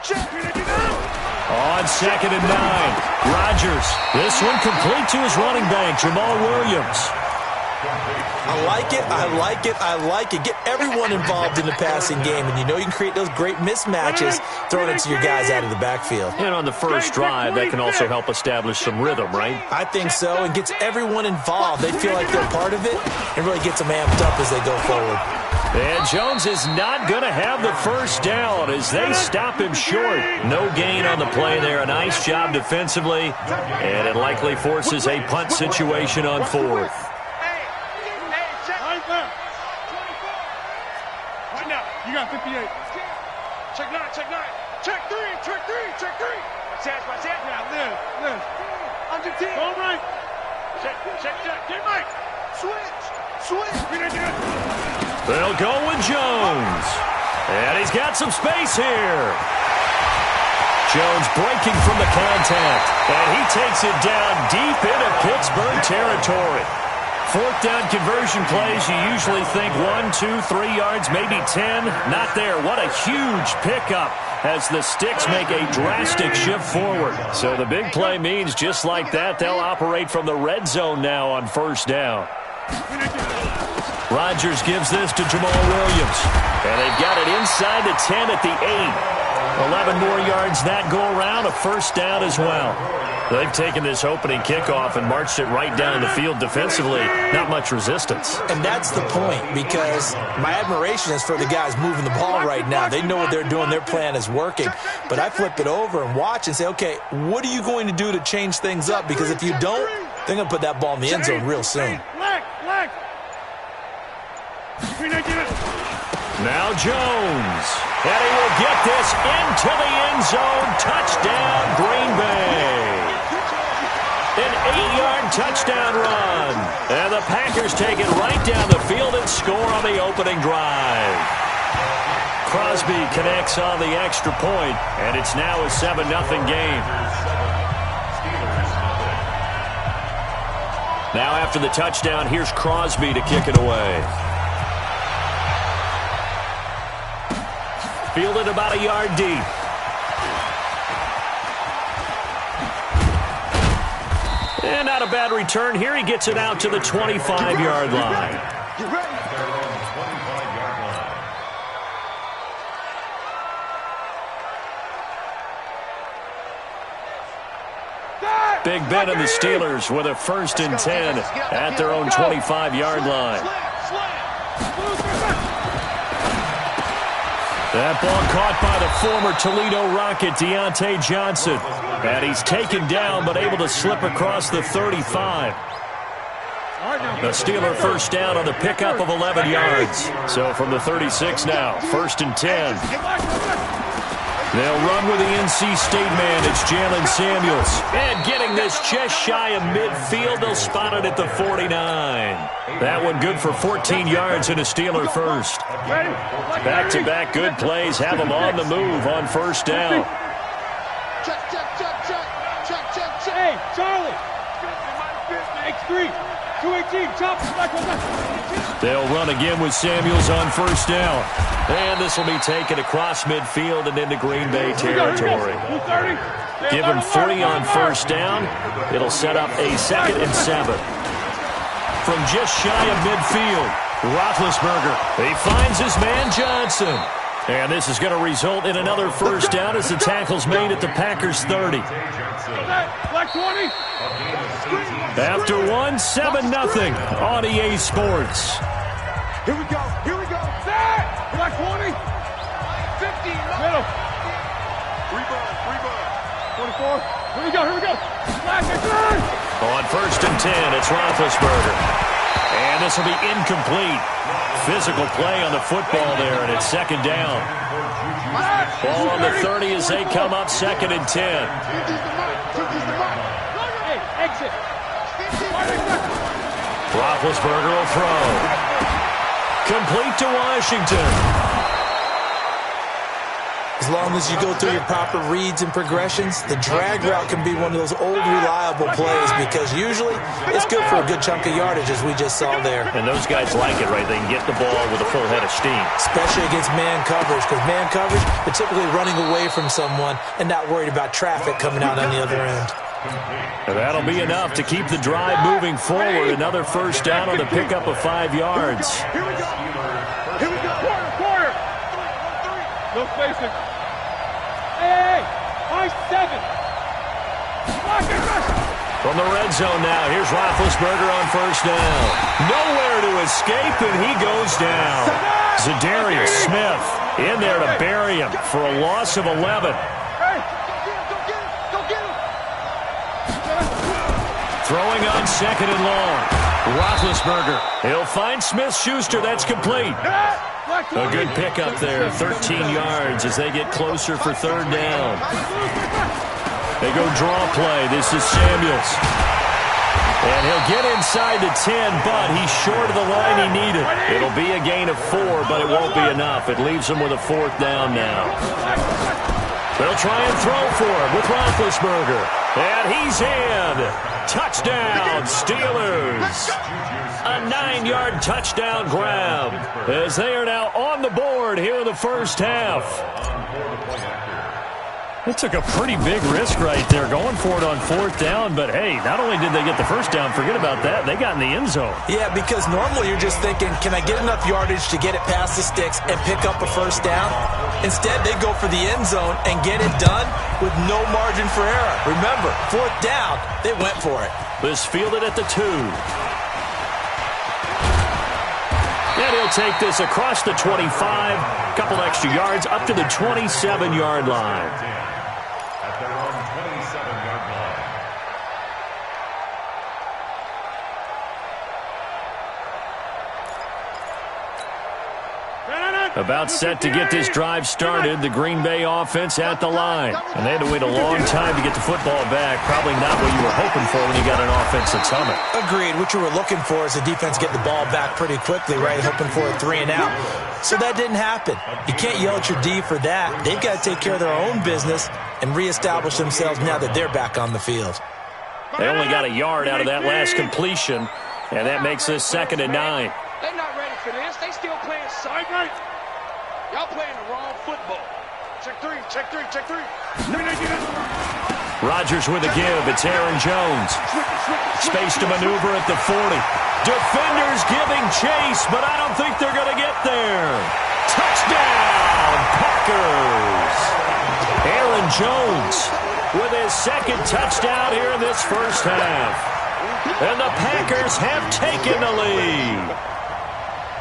On 2nd and 9, Rodgers. This one complete to his running back, Jamal Williams. I like it, I like it, I like it. Get everyone involved in the passing game, and you know you can create those great mismatches throwing it to your guys out of the backfield. And on the first drive, that can also help establish some rhythm, right? I think so, and gets everyone involved. They feel like they're part of it, and really gets them amped up as they go forward. And Jones is not going to have the first down as they stop him short. No gain on the play there. A nice job defensively, and it likely forces a punt situation on 4th. You got 58. Check 9, check 9. Check 3, check 3, check 3. Watch that. Yeah, Liz. Under 10. Go right. Check. Get Mike. Switch. They'll go with Jones. And he's got some space here. Jones breaking from the contact. And he takes it down deep into Pittsburgh territory. 4th down conversion plays, you usually think 1, 2, 3 yards, maybe 10. Not there. What a huge pickup as the Sticks make a drastic shift forward. So the big play means just like that, they'll operate from the red zone now on 1st down. Rodgers gives this to Jamal Williams. And they've got it inside the 10 at the 8. 11 more yards that go around, a 1st down as well. They've taken this opening kickoff and marched it right down the field defensively. Not much resistance. And that's the point, because my admiration is for the guys moving the ball right now. They know what they're doing. Their plan is working. But I flip it over and watch and say, okay, what are you going to do to change things up? Because if you don't, they're going to put that ball in the end zone real soon. Now Jones. And he will get this into the end zone. Touchdown, Green Bay. An 8-yard touchdown run. And the Packers take it right down the field and score on the opening drive. Crosby connects on the extra point, and it's now a 7-0 game. Now after the touchdown, here's Crosby to kick it away. Fielded about a yard deep. And not a bad return here. He gets it out to the 25-yard line. Big Ben and the Steelers with a 1st and 10 at their own 25-yard line. That ball caught by the former Toledo Rocket, Deontay Johnson. And he's taken down but able to slip across the 35. The Steeler 1st down on the pickup of 11 yards. So from the 36 now, 1st and 10. They'll run with the NC State man. It's Jalen Samuels. And getting this just shy of midfield, they'll spot it at the 49. That one good for 14 yards and a Steeler 1st. Back-to-back good plays have them on the move on 1st down. Hey, Charlie. X3. 218. They'll run again with Samuels on 1st down. And this will be taken across midfield and into Green Bay territory. Give him 3 on 1st down. It'll set up a 2nd and 7. From just shy of midfield, Roethlisberger. He finds his man Johnson. And this is going to result in another 1st down as the tackle's made at the Packers' 30. After 1, 7-0 on EA Sports. Here we go. Black 20. 50. Middle. Rebound. 24. Here we go. Black on 1st and 10, it's Roethlisberger. And this will be incomplete. Physical play on the football there, and it's 2nd down. Ball on the 30 as they come up 2nd and 10. Exit. Roethlisberger will throw. Complete to Washington. As long as you go through your proper reads and progressions, the drag route can be one of those old reliable plays because usually it's good for a good chunk of yardage, as we just saw there. And those guys like it, right? They can get the ball with a full head of steam. Especially against man coverage, because man coverage, they're typically running away from someone and not worried about traffic coming out on the other end. And that'll be enough to keep the drive moving forward. Another first down on the pickup of 5 yards. Here we go. Here we go. Quarter. No spacing. Hey, high 7. Block it, rush. From the red zone now, here's Roethlisberger on first down. Nowhere to escape, and he goes down. Zadarius Smith in there to bury him for a loss of 11. Throwing on second and long. Roethlisberger. He'll find Smith-Schuster. That's complete. A good pickup there. 13 yards as they get closer for third down. They go draw play. This is Samuels. And he'll get inside the 10, but he's short of the line he needed. It'll be a gain of 4, but it won't be enough. It leaves him with a fourth down now. They'll try and throw for him with Roethlisberger. And he's in. Touchdown, Steelers. A 9-yard touchdown grab as they are now on the board here in the first half. They took a pretty big risk right there going for it on fourth down, but hey, not only did they get the first down, forget about that, they got in the end zone. Yeah, because normally you're just thinking, can I get enough yardage to get it past the sticks and pick up a first down? Instead, they go for the end zone and get it done with no margin for error. Remember, fourth down, they went for it. This fielded at the 2. And he'll take this across the 25, couple extra yards up to the 27-yard line. At their own 27-yard line. About set to get this drive started, the Green Bay offense at the line. And they had to wait a long time to get the football back. Probably not what you were hoping for when you got an offense that's humming. Agreed. What you were looking for is the defense get the ball back pretty quickly, right? Hoping for a 3 and out. So that didn't happen. You can't yell at your D for that. They've got to take care of their own business and reestablish themselves now that they're back on the field. They only got a yard out of that last completion, and that makes this 2nd and 9. They're not ready for this. They still playing side right. Y'all playing the wrong football. Check 3. Rodgers with a give. It's Aaron Jones. Space to maneuver at the 40. Defenders giving chase, but I don't think they're going to get there. Touchdown, Packers. Aaron Jones with his 2nd touchdown here in this first half. And the Packers have taken the lead.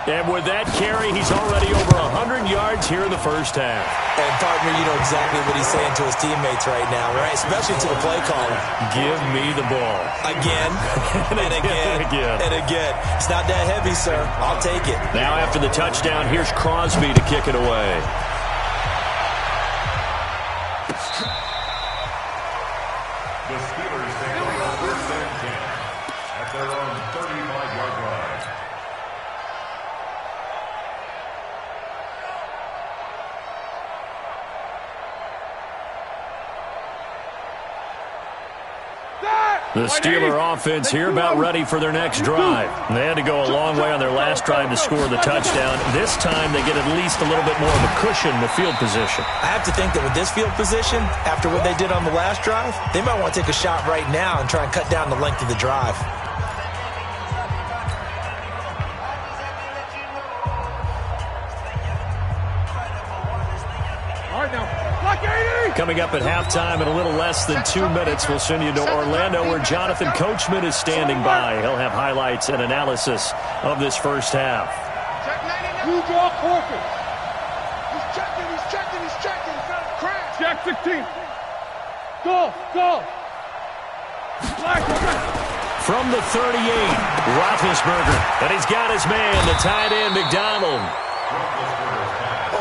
And with that carry, he's already over 100 yards here in the first half. And, partner, you know exactly what he's saying to his teammates right now, right? Especially to the play caller. Give me the ball. Again, and again, and again. It's not that heavy, sir. I'll take it. Now after the touchdown, here's Crosby to kick it away. The Steelers take over 1st and 10 at their own 35-yard line. The Steeler offense here about ready for their next drive. They had to go a long way on their last drive to score the touchdown. This time they get at least a little bit more of a cushion in the field position. I have to think that with this field position, after what they did on the last drive, they might want to take a shot right now and try and cut down the length of the drive. All right, now. Block 80! Coming up at halftime in a little less than 2 minutes, we'll send you to Orlando where Jonathan Coachman is standing by. He'll have highlights and analysis of this first half. You draw forfeit. He's checking. He's got a crash. Jack 16. Go. Black. From the 38, Roethlisberger. And he's got his man, the tight end, McDonald.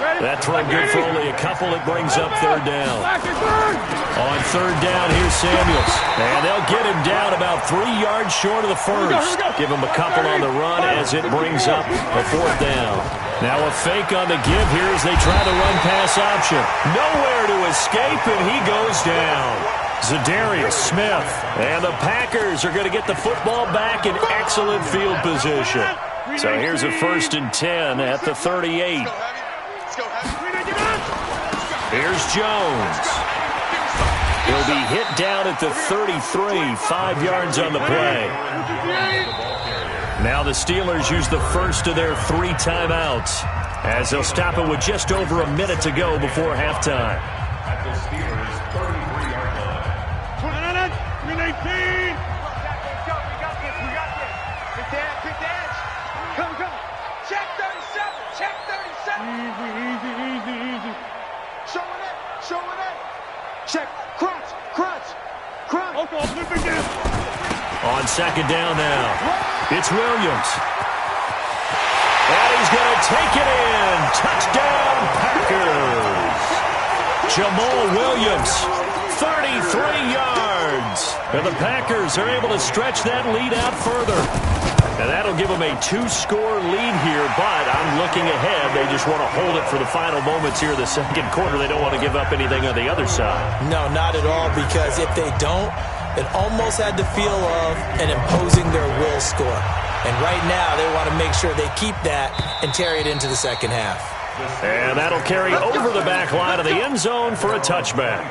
Ready? That throw good for only a couple. It brings up third down. On third down, here's Samuels. And they'll get him down about 3 yards short of the first. Give him a couple on the run as it brings up a fourth down. Now a fake on the give here as they try the run-pass option. Nowhere to escape, and he goes down. Zadarius Smith. And the Packers are going to get the football back in excellent field position. So here's a 1st and 10 at the 38. Here's Jones. He'll be hit down at the 33, 5 yards on the play. Now the Steelers use the first of their 3 timeouts as they'll stop it with just over a minute to go before halftime. At the Steelers' 33-yard line. 319. We got this. Good dance. Come. Check 37. Check 37. Easy. Showing it. Check. Crunch. Okay, On second down now, it's Williams. And he's going to take it in. Touchdown, Packers. Jamal Williams, 33 yards. And the Packers are able to stretch that lead out further. And that'll give them a 2-score lead here, but I'm looking ahead. They just want to hold it for the final moments here in the second quarter. They don't want to give up anything on the other side. No, not at all, because if they don't, it almost had the feel of an imposing their will score. And right now, they want to make sure they keep that and carry it into the second half. And that'll carry over the back line of the end zone for a touchback.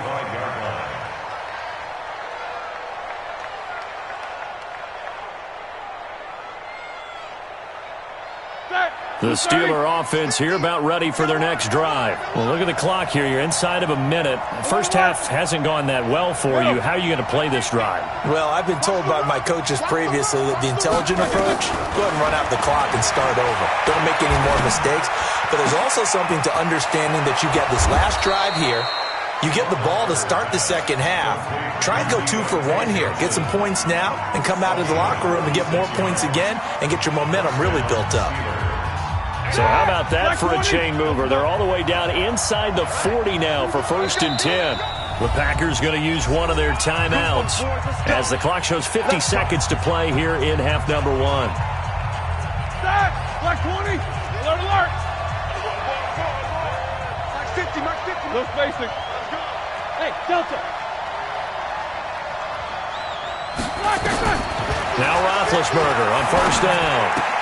The Steeler offense here about ready for their next drive. Well, look at the clock here. You're inside of a minute. First half hasn't gone that well for you. How are you going to play this drive? Well, I've been told by my coaches previously that the intelligent approach, go ahead and run out the clock and start over. Don't make any more mistakes. But there's also something to understanding that you get this last drive here. You get the ball to start the second half. Try and go 2 for 1 here. Get some points now and come out of the locker room and get more points again and get your momentum really built up. So how about that for a chain mover? They're all the way down inside the 40 now for 1st and 10. The Packers going to use one of their timeouts as the clock shows 50 seconds to play here in half number 1. Black 20. Alert. Mark 50. Look basic. Hey, Delta. Now Roethlisberger on 1st down.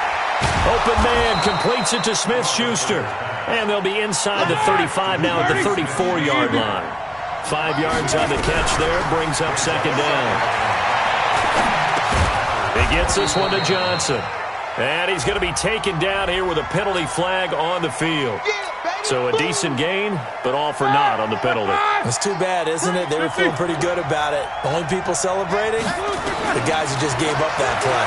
Open man completes it to Smith-Schuster. And they'll be inside the 35 now at the 34-yard line. 5 yards on the catch there, brings up second down. He gets this one to Johnson. And he's going to be taken down here with a penalty flag on the field. So a decent gain, but all for naught on the penalty. It's too bad, isn't it? They were feeling pretty good about it. Only people celebrating? The guys who just gave up that play.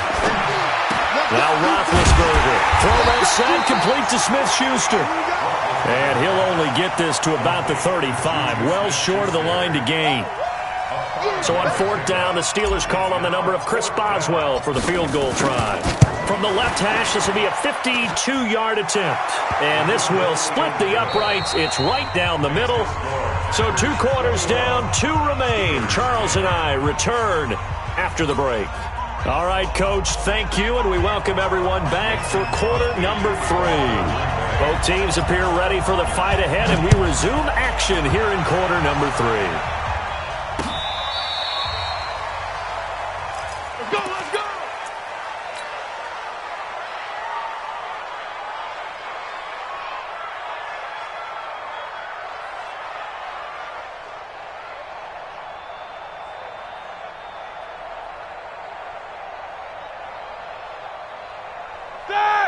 Now Roethlisberger. Throw that side complete to Smith-Schuster. And he'll only get this to about the 35. Well short of the line to gain. So on 4th down, the Steelers call on the number of Chris Boswell for the field goal try. From the left hash, this will be a 52-yard attempt. And this will split the uprights. It's right down the middle. So 2 quarters down, 2 remain. Charles and I return after the break. All right, Coach, thank you, and we welcome everyone back for quarter number 3. Both teams appear ready for the fight ahead, and we resume action here in quarter number 3. Let's go.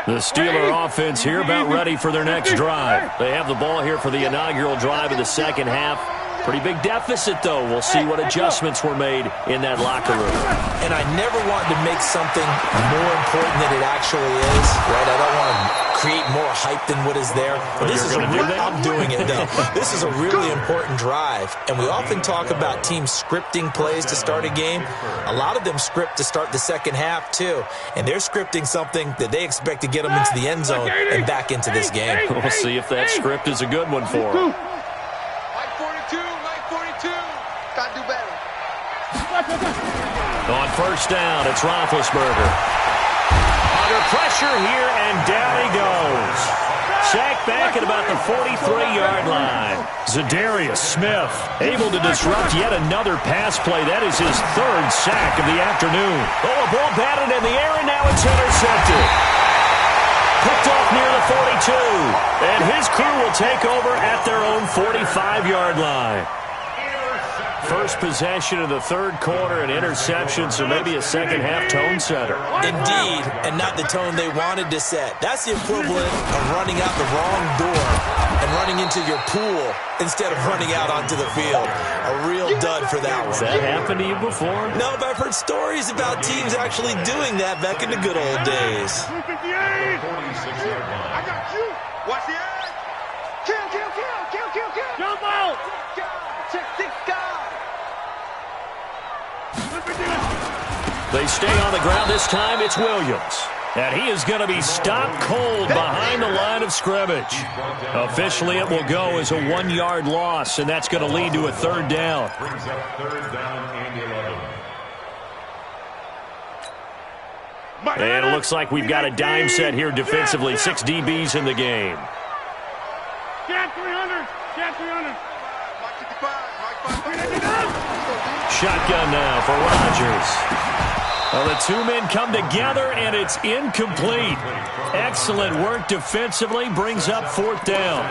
The Steeler offense here about ready for their next drive. They have the ball here for the inaugural drive of the second half. Pretty big deficit, though. We'll see what adjustments were made in that locker room. And I never wanted to make something more important than it actually is, right? I don't want to create more hype than what is there. But this is I'm doing it, though. This is a really important drive. And we often talk about teams scripting plays to start a game. A lot of them script to start the second half, too. And they're scripting something that they expect to get them into the end zone and back into this game. We'll see if that script is a good one for them. Gotta do better. On first down, it's Roethlisberger. Under pressure here, and down he goes. Sacked back at about the 43-yard line. Zadarius Smith able to disrupt yet another pass play. That is his third sack of the afternoon. Oh, a ball batted in the air, and now it's intercepted. Picked off near the 42. And his crew will take over at their own 45-yard line. First possession of the third quarter, an interception, so maybe a second-half tone setter. Indeed, and not the tone they wanted to set. That's the equivalent of running out the wrong door and running into your pool instead of running out onto the field. A real dud for that one. Has that happened to you before? No, but I've heard stories about teams actually doing that back in the good old days. 258. I got you. Watch the edge. Kill. Jump out. Check 6 guys. They stay on the ground this time. It's Williams. And he is going to be stopped cold behind the line of scrimmage. Officially, it will go as a 1-yard loss, and that's going to lead to a third down. Brings up third down and 11. And it looks like we've got a dime set here defensively. 6 DBs in the game. Get 300. Shotgun now for Rodgers. Well, the two men come together, and it's incomplete. Excellent work defensively, brings up fourth down.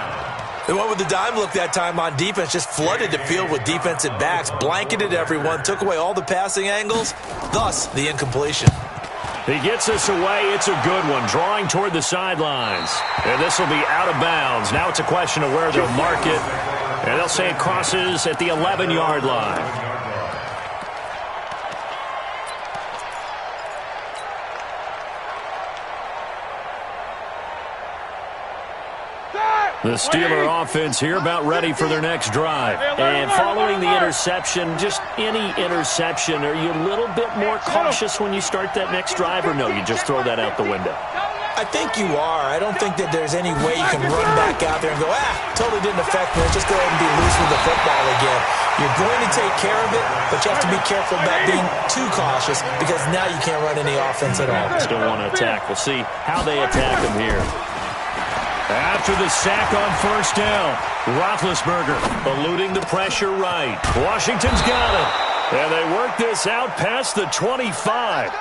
They went with the dime look that time on defense, just flooded the field with defensive backs, blanketed everyone, took away all the passing angles, thus the incompletion. He gets us away. It's a good one, drawing toward the sidelines. And this will be out of bounds. Now it's a question of where they'll mark it. And they'll say it crosses at the 11-yard line. The Steeler offense here about ready for their next drive. And following the interception, just any interception, are you a little bit more cautious when you start that next drive, or no, you just throw that out the window? I think you are. I don't think that there's any way you can run back out there and go, totally didn't affect me. Just go ahead and be loose with the football again. You're going to take care of it, but you have to be careful about being too cautious because now you can't run any offense at all. Still want to attack. We'll see how they attack them here. After the sack on first down, Roethlisberger eluding the pressure right. Washington's got it. And they work this out past the 25.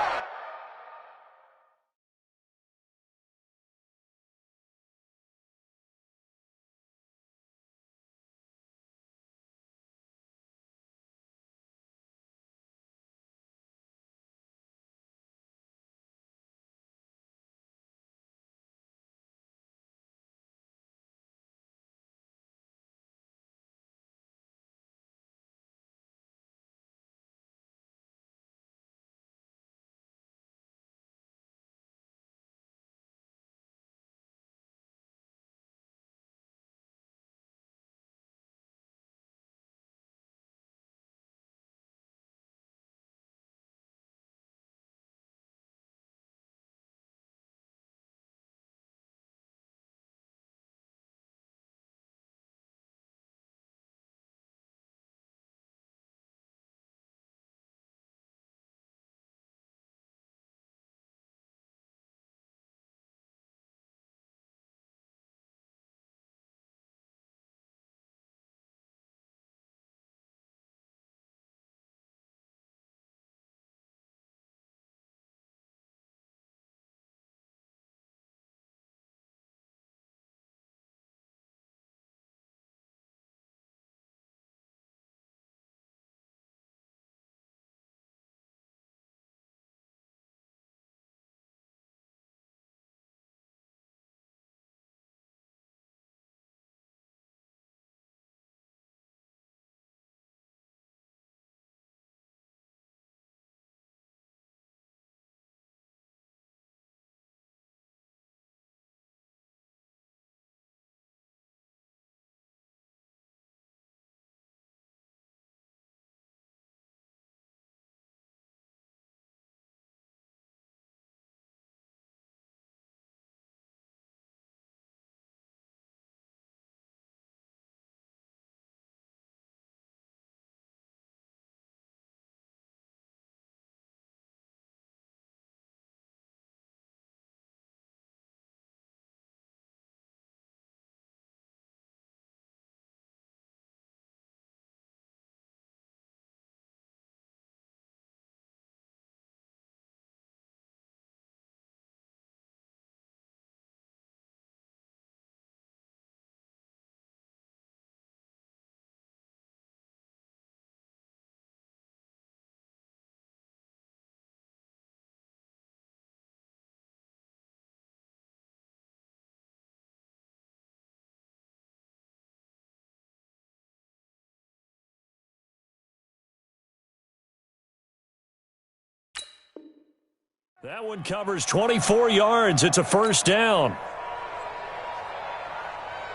That one covers 24 yards. It's a first down.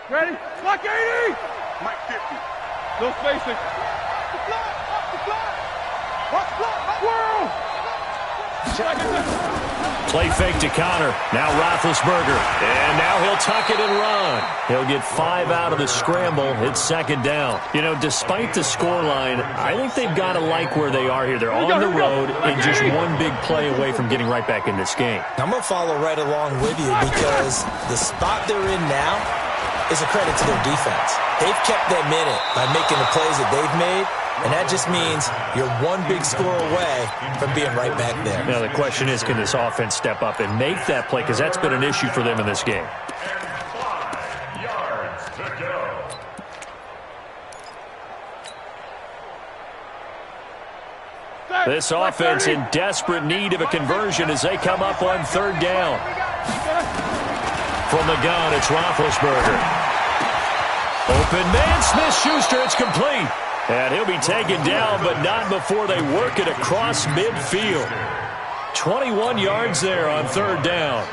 Ready? Block 80! Mike 50. No spacing. Off the block! Off the block! Watch block! Whirl! Play fake to Connor. Now Roethlisberger. And now he'll tuck it and run. He'll get 5 out of the scramble. It's second down. You know, despite the scoreline, I think they've got to like where they are here. They're on the road and just one big play away from getting right back in this game. I'm going to follow right along with you because the spot they're in now is a credit to their defense. They've kept them in it by making the plays that they've made, and that just means you're one big score away from being right back there. Now the question is, can this offense step up and make that play? Because that's been an issue for them in this game. And 5 yards to go. This offense in desperate need of a conversion as they come up on third down. From the gun, it's Roethlisberger. Open man, Smith-Schuster, it's complete. And he'll be taken down, but not before they work it across midfield. 21 yards there on third down.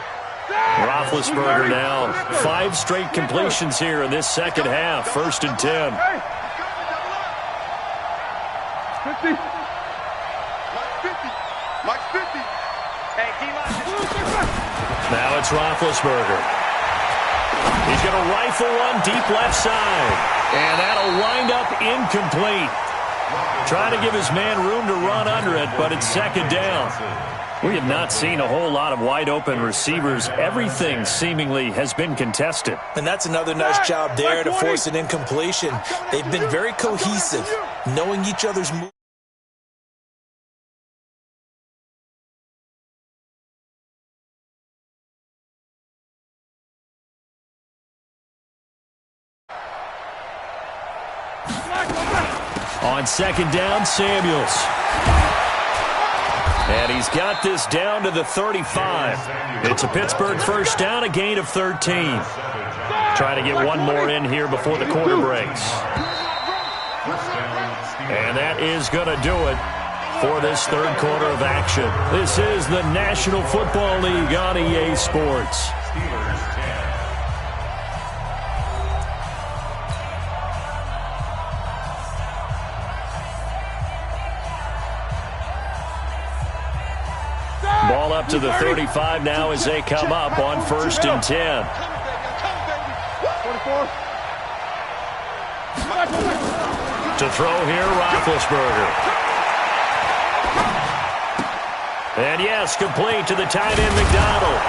Roethlisberger now 5 straight completions here in this second half. First and 10. 50. Mike 50. Hey, Now it's Roethlisberger. He's going to rifle one deep left side. And that'll wind up incomplete. Trying to give his man room to run under it, but it's second down. We have not seen a whole lot of wide-open receivers. Everything seemingly has been contested. And that's another nice job there to force an incompletion. They've been very cohesive, knowing each other's moves. On second down, Samuels. And he's got this down to the 35. It's a Pittsburgh first down, a gain of 13. Trying to get one more in here before the quarter breaks. And that is going to do it for this third quarter of action. This is the National Football League on EA Sports. Ball up to the 35 now as they come up on first and 10. To throw here, Roethlisberger. And yes, complete to the tight end, McDonald.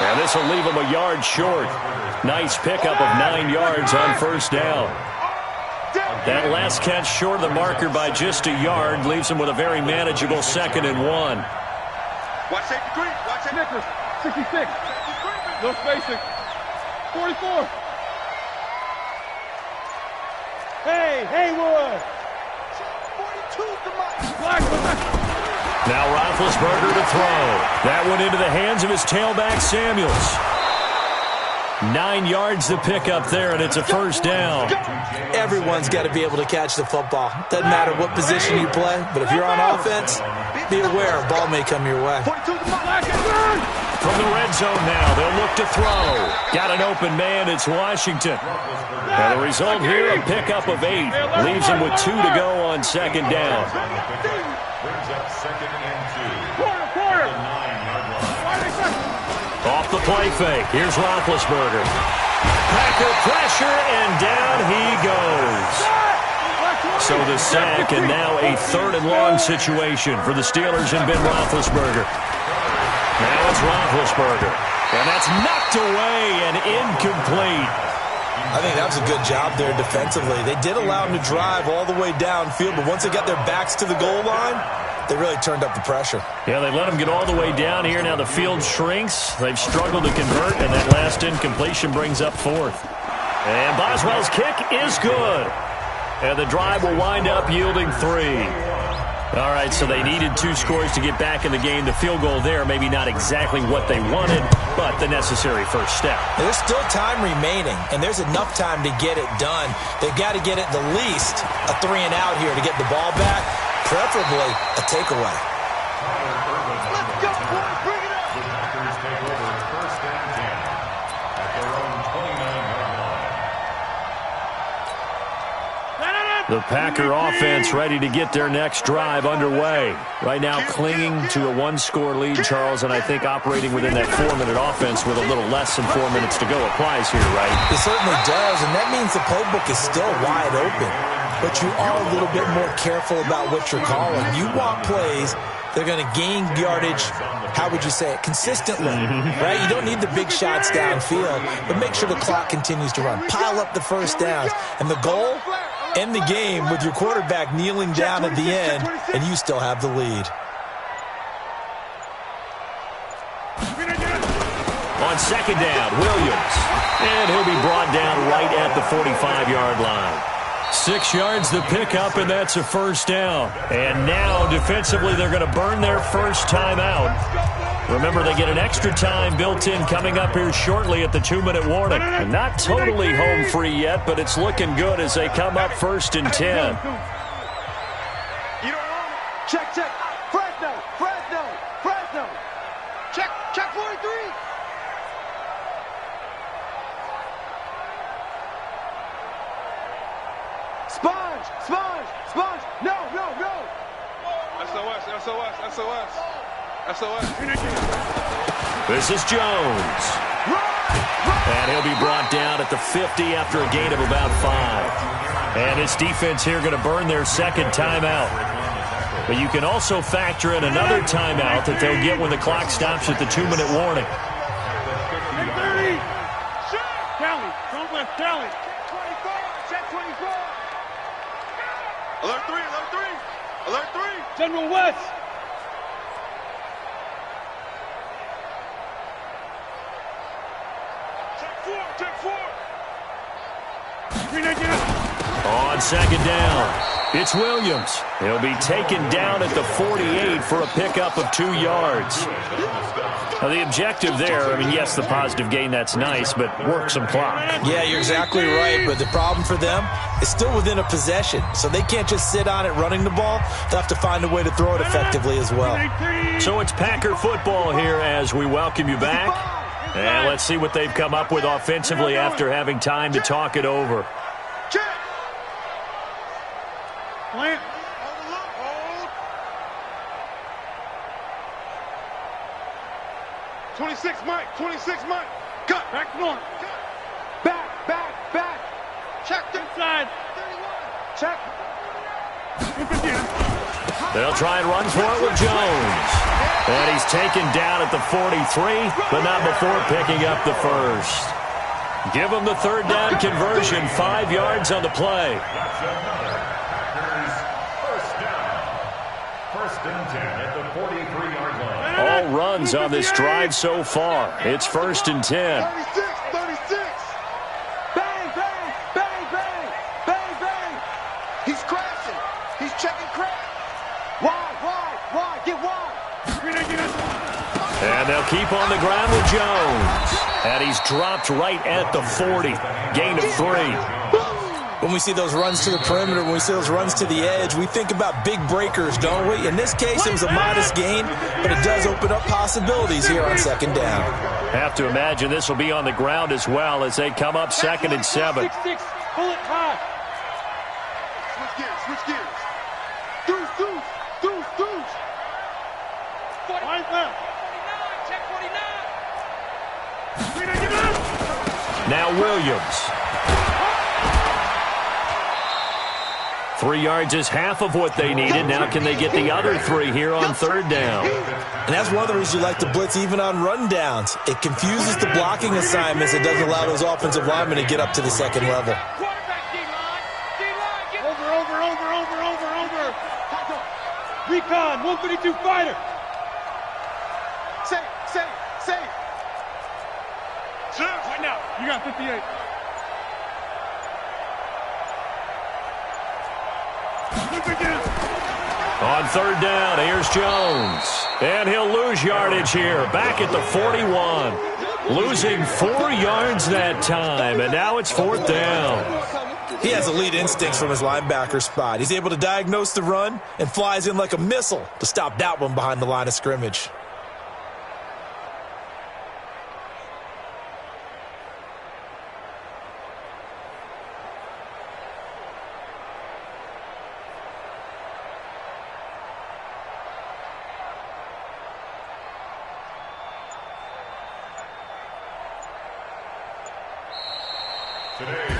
And this will leave him a yard short. Nice pickup of 9 yards on first down. That last catch short of the marker by just a yard leaves him with a very manageable second and 1. Watch safety green. Watch it. Nicholas, 66. No spacing. 44. Hey, Haywood. 42 to Mike. Now Roethlisberger to throw. That one into the hands of his tailback, Samuels. 9 yards to pick up there, and it's a first down. Everyone's got to be able to catch the football. Doesn't matter what position you play, but if you're on offense, be aware a ball may come your way. From the red zone now, they'll look to throw. Got an open man, it's Washington. And the result here, a pickup of 8. Leaves him with 2 to go on second down. Brings up second and 2. Quarter. Off the play fake, here's Roethlisberger. Packer pressure, and down he goes. So the sack, and now a third and long situation for the Steelers and Ben Roethlisberger. Now it's Roethlisberger. And that's knocked away and incomplete. I think that was a good job there defensively. They did allow him to drive all the way downfield, but once they got their backs to the goal line, they really turned up the pressure. Yeah, they let him get all the way down here. Now the field shrinks. They've struggled to convert, and that last incompletion brings up fourth. And Boswell's kick is good. And the drive will wind up yielding 3. All right, so they needed 2 scores to get back in the game. The field goal there, maybe not exactly what they wanted, but the necessary first step. There's still time remaining, and there's enough time to get it done. They've got to get at the least a 3 and out here to get the ball back, preferably a takeaway. Let's go, boys. Bring it. The Packer offense ready to get their next drive underway. Right now clinging to a one-score lead, Charles, and I think operating within that 4-minute offense with a little less than 4 minutes to go applies here, right? It certainly does, and that means the playbook is still wide open. But you are a little bit more careful about what you're calling. You want plays that are going to gain yardage, how would you say it, consistently, right? You don't need the big shots downfield, but make sure the clock continues to run. Pile up the first downs. And the goal? End the game with your quarterback kneeling down at the end, and you still have the lead. On second down, Williams. And he'll be brought down right at the 45-yard line. 6 yards the pickup, and that's a first down. And now, defensively, they're going to burn their first timeout. Remember, they get an extra time built in coming up here shortly at the 2-minute warning. And not totally home free yet, but it's looking good as they come up 1st and 10. You don't want it. Check, check. Fresno, Fresno, Fresno. Check, check 43. Sponge, sponge, sponge. No, no, no. SOS, SOS, SOS. SOS. This is Jones. And he'll be brought down at the 50 after a gain of about 5. And this defense here going to burn their second timeout. But you can also factor in another timeout that they'll get when the clock stops at the 2-minute warning. 30. Cali, don't let Cali. Check 24. Alert 3, alert 3. Alert 3. General West. Check 4. On second down, it's Williams. He'll be taken down at the 48 for a pickup of 2 yards. Now, the objective there, I mean, yes, the positive gain, that's nice, but work some clock. Yeah, you're exactly right, but the problem for them is still within a possession, so they can't just sit on it running the ball. They'll have to find a way to throw it effectively as well. So it's Packer football here as we welcome you back. And let's see what they've come up with offensively after having time to talk it over. Check. Plant. Hold. 26 Mike. 26 Mike. Cut. Back north. Back. Check inside. 31. Check. They'll try and run for it with Jones. And he's taken down at the 43, but not before picking up the first. Give him the third down conversion, 5 yards on the play. First and 10 at the 43-yard line. All runs on this drive so far. It's 1st and 10. 36. Bang. He's crashing. He's checking crash. Wide. Get wide. And they'll keep on the ground with Jones. And he's dropped right at the 40. Gain of 3. When we see those runs to the perimeter, when we see those runs to the edge, we think about big breakers, don't we? In this case, it was a modest gain, but it does open up possibilities here on second down. Have to imagine this will be on the ground as well as they come up 2nd and 7. 6. Pull it high. Switch gears. Deuce. 49. Check 49. Now Williams. 3 yards is half of what they needed. Now can they get the other 3 here on 3rd down? And that's one of the reasons you like to blitz even on rundowns. It confuses the blocking assignments. It doesn't allow those offensive linemen to get up to the second level. Quarterback D-line. Over. Recon, 152 fighter. Safe. Right now. You got 58. On 3rd down, here's Jones. And he'll lose yardage here. Back at the 41. Losing 4 yards that time. And now it's 4th down. He has elite instincts from his linebacker spot. He's able to diagnose the run and flies in like a missile to stop that one behind the line of scrimmage.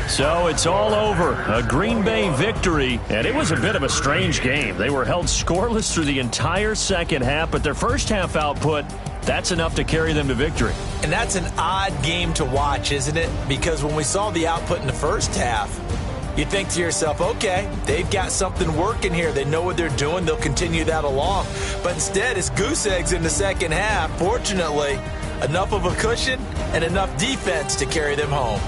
So it's all over. A Green Bay victory, and it was a bit of a strange game. They were held scoreless through the entire second half, but their first half output, that's enough to carry them to victory. And that's an odd game to watch, isn't it? Because when we saw the output in the first half, you think to yourself, okay, they've got something working here. They know what they're doing. They'll continue that along. But instead, it's goose eggs in the second half. Fortunately, enough of a cushion and enough defense to carry them home.